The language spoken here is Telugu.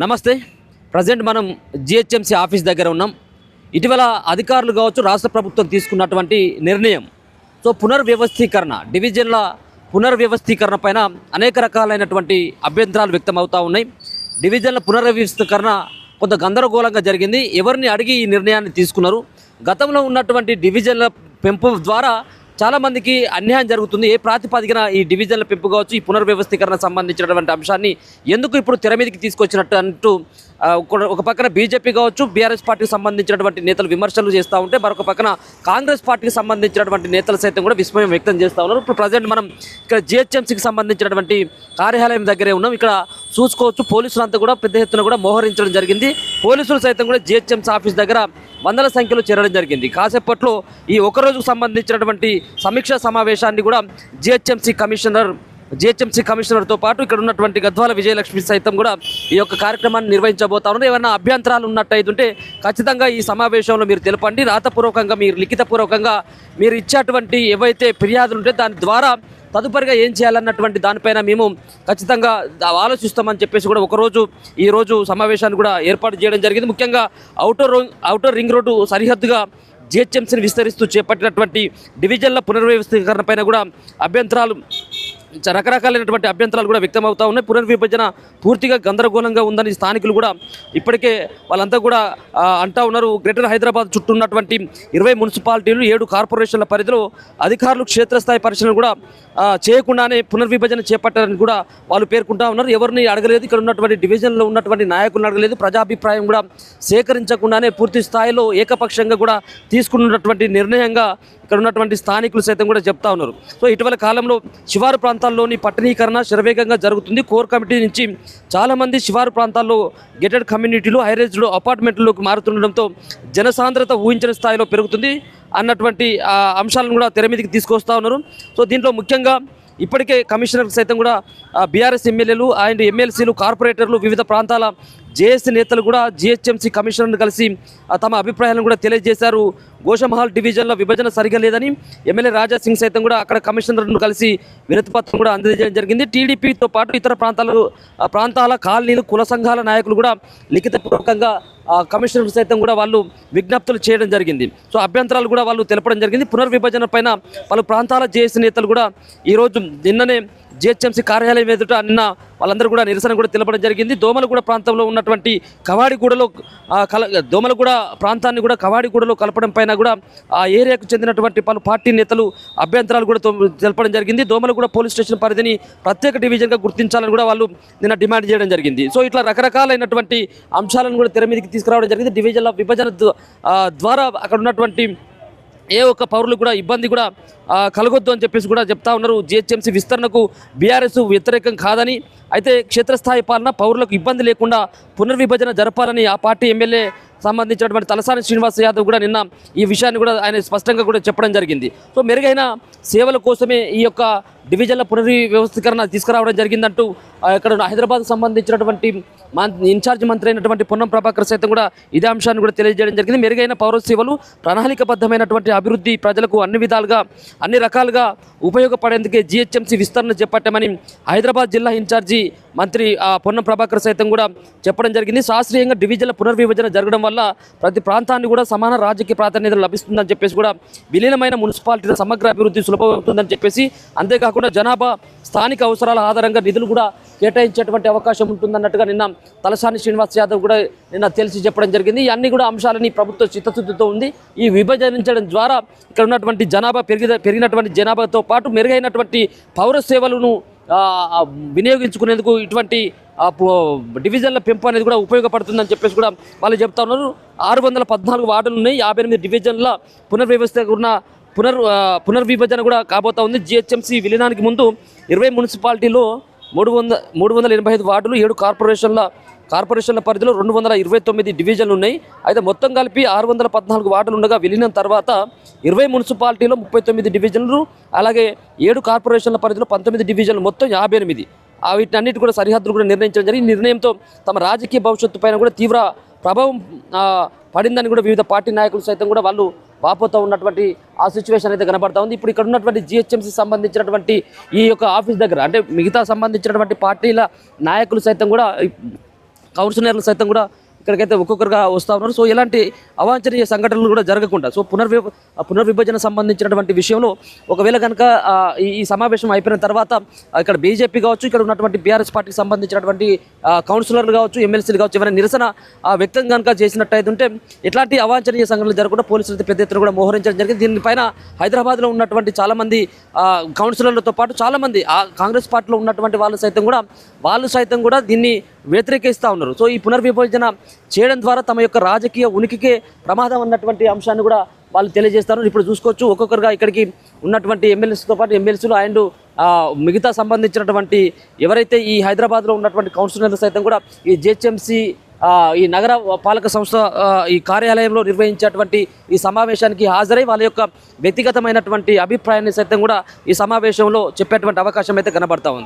నమస్తే. ప్రజెంట్ మనం జిహెచ్ఎంసీ ఆఫీస్ దగ్గర ఉన్నాం. ఇటీవల అధికారులు కావచ్చు, రాష్ట్ర ప్రభుత్వం తీసుకున్నటువంటి నిర్ణయం పునర్వ్యవస్థీకరణ, డివిజన్ల పునర్వ్యవస్థీకరణ పైన అనేక రకాలైనటువంటి అభ్యంతరాలు వ్యక్తమవుతూ ఉన్నాయి. డివిజన్ల పునర్వ్యవస్థీకరణ కొంత గందరగోళంగా జరిగింది. ఎవరిని అడిగి ఈ నిర్ణయాన్ని తీసుకున్నారు? గతంలో ఉన్నటువంటి డివిజన్ల పెంపు ద్వారా చాలామందికి అన్యాయం జరుగుతుంది. ఏ ప్రాతిపదికన ఈ డివిజన్ల పెంపు కావచ్చు, ఈ పునర్వ్యవస్థీకరణ సంబంధించినటువంటి అంశాన్ని ఎందుకు ఇప్పుడు తెర మీదకి తీసుకొచ్చినట్టు అంటూ ఒక పక్కన బీజేపీ కావచ్చు, బీఆర్ఎస్ పార్టీకి సంబంధించినటువంటి నేతలు విమర్శలు చేస్తూ ఉంటే, మరొక పక్కన కాంగ్రెస్ పార్టీకి సంబంధించినటువంటి నేతలు సైతం కూడా విస్మయం వ్యక్తం చేస్తూ ఉన్నారు. ఇప్పుడు ప్రజెంట్ మనం ఇక్కడ జిహెచ్ఎంసీకి సంబంధించినటువంటి కార్యాలయం దగ్గరే ఉన్నాం. ఇక్కడ చూసుకోవచ్చు, పోలీసులంతా కూడా పెద్ద ఎత్తున కూడా మోహరించడం జరిగింది. పోలీసులు సైతం కూడా జిహెచ్ఎంసీ ఆఫీస్ దగ్గర వందల సంఖ్యలో చేరడం జరిగింది. కాసేపట్లో ఈ ఒకరోజుకు సంబంధించినటువంటి సమీక్షా సమావేశాన్ని కూడా జిహెచ్ఎంసీ కమిషనర్తో పాటు ఇక్కడ ఉన్నటువంటి గద్వాల విజయలక్ష్మి సైతం కూడా ఈ యొక్క కార్యక్రమాన్ని నిర్వహించబోతా ఉన్నారు. ఏమైనా అభ్యంతరాలు ఉన్నట్టయితుంటే ఖచ్చితంగా ఈ సమావేశంలో మీరు తెలపండి. రాతపూర్వకంగా, మీరు లిఖితపూర్వకంగా మీరు ఇచ్చేటువంటి ఏవైతే ఫిర్యాదులు ఉంటే దాని ద్వారా తదుపరిగా ఏం చేయాలన్నటువంటి దానిపైన మేము ఖచ్చితంగా ఆలోచిస్తామని చెప్పేసి కూడా ఈరోజు సమావేశాన్ని కూడా ఏర్పాటు చేయడం జరిగింది. ముఖ్యంగా ఔటర్ రింగ్ రోడ్డు సరిహద్దుగా జిహెచ్ఎంసీని విస్తరిస్తూ చేపట్టినటువంటి డివిజన్ల పునర్వ్యవస్థీకరణ పైన కూడా రకరకాలైనటువంటి అభ్యంతరాలు కూడా వ్యక్తమవుతూ ఉన్నాయి. పునర్విభజన పూర్తిగా గందరగోళంగా ఉందని స్థానికులు కూడా ఇప్పటికే వాళ్ళంతా కూడా అంటూ ఉన్నారు. గ్రేటర్ హైదరాబాద్ చుట్టూ ఉన్నటువంటి 20 మున్సిపాలిటీలు, 7 కార్పొరేషన్ల పరిధిలో అధికారులు క్షేత్రస్థాయి పరిశీలన కూడా చేయకుండానే పునర్విభజన చేపట్టారని కూడా వాళ్ళు పేర్కొంటూ ఉన్నారు. ఎవరిని అడగలేదు, ఇక్కడ ఉన్నటువంటి డివిజన్లో ఉన్నటువంటి నాయకులను అడగలేదు, ప్రజాభిప్రాయం కూడా సేకరించకుండానే పూర్తి స్థాయిలో ఏకపక్షంగా కూడా తీసుకున్నటువంటి నిర్ణయంగా ఇక్కడ ఉన్నటువంటి స్థానికులు సైతం కూడా చెప్తా ఉన్నారు. సో ఇటీవల కాలంలో శివారు ప్రాంతాల్లోని పట్టణీకరణ శరవేగంగా జరుగుతుంది. కోర్ కమిటీ నుంచి చాలామంది శివారు ప్రాంతాల్లో గేటెడ్ కమ్యూనిటీలు, హైరేజ్లు, అపార్ట్మెంట్లలోకి మారుతుండడంతో జనసాంద్రత ఊహించిన స్థాయిలో పెరుగుతుంది అన్నటువంటి అంశాలను కూడా తెర మీదకి తీసుకొస్తా ఉన్నారు. సో దీంట్లో ముఖ్యంగా ఇప్పటికే కమిషనర్ సైతం కూడా బీఆర్ఎస్ ఎమ్మెల్యేలు అండ్ ఎమ్మెల్సీలు, కార్పొరేటర్లు, వివిధ ప్రాంతాల జేఏసీ నేతలు కూడా జిహెచ్ఎంసీ కమిషనర్ను కలిసి తమ అభిప్రాయాలను కూడా తెలియజేశారు. గోషమహల్ డివిజన్లో విభజన సరిగా లేదని ఎమ్మెల్యే రాజాసింగ్ సైతం కూడా అక్కడ కమిషనర్ను కలిసి వినతిపత్రం కూడా అందజేయడం జరిగింది. టీడీపీతో పాటు ఇతర ప్రాంతాల కాలనీలు, కుల సంఘాల నాయకులు కూడా లిఖితపూర్వకంగా కమిషనర్ సైతం కూడా వాళ్ళు విజ్ఞప్తులు చేయడం జరిగింది. సో అభ్యంతరాలు కూడా వాళ్ళు తెలపడం జరిగింది. పునర్విభజన పైన పలు ప్రాంతాల జేఏసీ నేతలు కూడా ఈరోజు నిన్ననే జిహెచ్ఎంసీ కార్యాలయం ఎదుట నిన్న వాళ్ళందరూ కూడా నిరసన కూడా తెలపడం జరిగింది. దోమలగూడ ప్రాంతంలో ఉన్నటువంటి దోమలగూడ ప్రాంతాన్ని కూడా కవాడిగూడలో కలపడం పైన కూడా ఆ ఏరియాకు చెందినటువంటి పలు పార్టీ నేతలు అభ్యంతరాలు కూడా తెలపడం జరిగింది. దోమలగూడ పోలీస్ స్టేషన్ పరిధిని ప్రత్యేక డివిజన్గా గుర్తించాలని కూడా వాళ్ళు నిన్న డిమాండ్ చేయడం జరిగింది. సో ఇట్లా రకరకాలైనటువంటి అంశాలను కూడా తెర మీదకి తీసుకురావడం జరిగింది. డివిజన్ల విభజన ద్వారా అక్కడ ఉన్నటువంటి ఏ ఒక్క పౌరులు కూడా ఇబ్బంది కూడా కలగొద్దు అని చెప్పేసి కూడా చెప్తా ఉన్నారు. జిహెచ్ఎంసీ విస్తరణకు బీఆర్ఎస్ వ్యతిరేకం కాదని, అయితే క్షేత్రస్థాయి పాలన పౌరులకు ఇబ్బంది లేకుండా పునర్విభజన జరపాలని ఆ పార్టీ ఎమ్మెల్యే సంబంధించినటువంటి తలసాని శ్రీనివాస్ యాదవ్ కూడా నిన్న ఈ విషయాన్ని కూడా ఆయన స్పష్టంగా కూడా చెప్పడం జరిగింది. సో మెరుగైన సేవల కోసమే ఈ యొక్క డివిజన్ల పునర్వ్యవస్థీకరణ తీసుకురావడం జరిగిందంటూ ఇక్కడ హైదరాబాద్కు సంబంధించినటువంటి ఇన్ఛార్జ్ మంత్రి అయినటువంటి పొన్నం ప్రభాకర్ సైతం కూడా ఇదే అంశాన్ని కూడా తెలియజేయడం జరిగింది. మెరుగైన పౌర సేవలు, ప్రణాళికబద్ధమైనటువంటి అభివృద్ధి ప్రజలకు అన్ని రకాలుగా ఉపయోగపడేందుకే జిహెచ్ఎంసీ విస్తరణ చేపట్టామని హైదరాబాద్ జిల్లా ఇన్ఛార్జి మంత్రి పొన్నం ప్రభాకర్ సైతం కూడా చెప్పడం జరిగింది. శాస్త్రీయంగా డివిజన్ల పునర్విభజన జరగడం వల్ల ప్రతి ప్రాంతాన్ని కూడా సమాన రాజకీయ ప్రాధాన్యత లభిస్తుందని చెప్పేసి కూడా విలీనమైన మున్సిపాలిటీల సమగ్ర అభివృద్ధి సులభమవుతుందని చెప్పేసి, అంతేకాకుండా జనాభా, స్థానిక అవసరాల ఆధారంగా నిధులు కూడా కేటాయించేటువంటి అవకాశం ఉంటుందన్నట్టుగా నిన్న తలసాని శ్రీనివాస్ యాదవ్ కూడా నిన్న తెలిసి చెప్పడం జరిగింది. అన్ని కూడా అంశాలని ప్రభుత్వ చిత్తశుద్ధితో ఉంది. ఈ విభజించడం ద్వారా ఇక్కడ ఉన్నటువంటి పెరిగినటువంటి జనాభాతో పాటు మెరుగైనటువంటి పౌర సేవలను వినియోగించుకునేందుకు ఇటువంటి డివిజన్ల పెంపు అనేది కూడా ఉపయోగపడుతుందని చెప్పేసి కూడా వాళ్ళు చెప్తా ఉన్నారు. 614 వార్డులు ఉన్నాయి. 58 డివిజన్ల పునర్విభజన కూడా కాబోతా ఉంది. జిహెచ్ఎంసీ విలీనానికి ముందు 20 మున్సిపాలిటీలో 385 వార్డులు, 7 కార్పొరేషన్ల పరిధిలో 229 డివిజన్లు ఉన్నాయి. అయితే మొత్తం కలిపి 614 వార్డులు ఉండగా విలీనం తర్వాత 20 మున్సిపాలిటీలో 39 డివిజన్లు, అలాగే 7 కార్పొరేషన్ల పరిధిలో 19 డివిజన్లు, మొత్తం 58. వీటన్నిటి కూడా సరిహద్దులు కూడా నిర్ణయించడం జరిగింది. నిర్ణయంతో తమ రాజకీయ భవిష్యత్తు పైన కూడా తీవ్ర ప్రభావం పడిందని కూడా వివిధ పార్టీ నాయకులు సైతం కూడా వాళ్ళు వాపోతూ ఉన్నటువంటి ఆ సిచ్యువేషన్ అయితే కనబడతా ఉంది. ఇప్పుడు ఇక్కడ ఉన్నటువంటి జిహెచ్ఎంసీ సంబంధించినటువంటి ఈ యొక్క ఆఫీస్ దగ్గర అంటే మిగతా సంబంధించినటువంటి పార్టీల నాయకులు సైతం కూడా కౌన్సిలర్లు సైతం కూడా ఇక్కడికైతే ఒక్కొక్కరుగా వస్తూ ఉన్నారు. సో ఇలాంటి అవాంఛనీయ సంఘటనలు కూడా జరగకుండా సో పునర్విభజన సంబంధించినటువంటి విషయంలో ఒకవేళ కనుక ఈ సమావేశం అయిపోయిన తర్వాత ఇక్కడ బీజేపీ కావచ్చు, ఇక్కడ ఉన్నటువంటి బీఆర్ఎస్ పార్టీకి సంబంధించినటువంటి కౌన్సిలర్లు కావచ్చు, ఎమ్మెల్సీలు కావచ్చు, ఏమైనా నిరసన వ్యక్తం కనుక చేసినట్టయితే ఉంటే ఇట్లాంటి అవాంఛనీయ సంఘటనలు జరగకుండా పోలీసులు అయితే పెద్ద ఎత్తున కూడా మోహరించడం జరిగింది. దీనిపైన హైదరాబాద్లో ఉన్నటువంటి చాలామంది కౌన్సిలర్లతో పాటు చాలామంది కాంగ్రెస్ పార్టీలో ఉన్నటువంటి వాళ్ళు సైతం కూడా దీన్ని వ్యతిరేకిస్తూ ఉన్నారు. సో ఈ పునర్విభజన చేయడం ద్వారా తమ యొక్క రాజకీయ ఉనికికే ప్రమాదం అన్నటువంటి అంశాన్ని కూడా వాళ్ళు తెలియజేస్తారు. ఇప్పుడు చూసుకోవచ్చు ఒక్కొక్కరుగా ఇక్కడికి ఉన్నటువంటి ఎమ్మెల్యేస్తో పాటు ఎమ్మెల్సీలు అండ్ మిగతా సంబంధించినటువంటి ఎవరైతే ఈ హైదరాబాద్లో ఉన్నటువంటి కౌన్సిలర్లు సైతం కూడా ఈ జిహెచ్ఎంసీ ఈ నగర పాలక సంస్థ ఈ కార్యాలయంలో నిర్వహించేటువంటి ఈ సమావేశానికి హాజరై వాళ్ళ యొక్క వ్యక్తిగతమైనటువంటి అభిప్రాయాన్ని సైతం కూడా ఈ సమావేశంలో చెప్పేటువంటి అవకాశం అయితే కనబడతా ఉంది.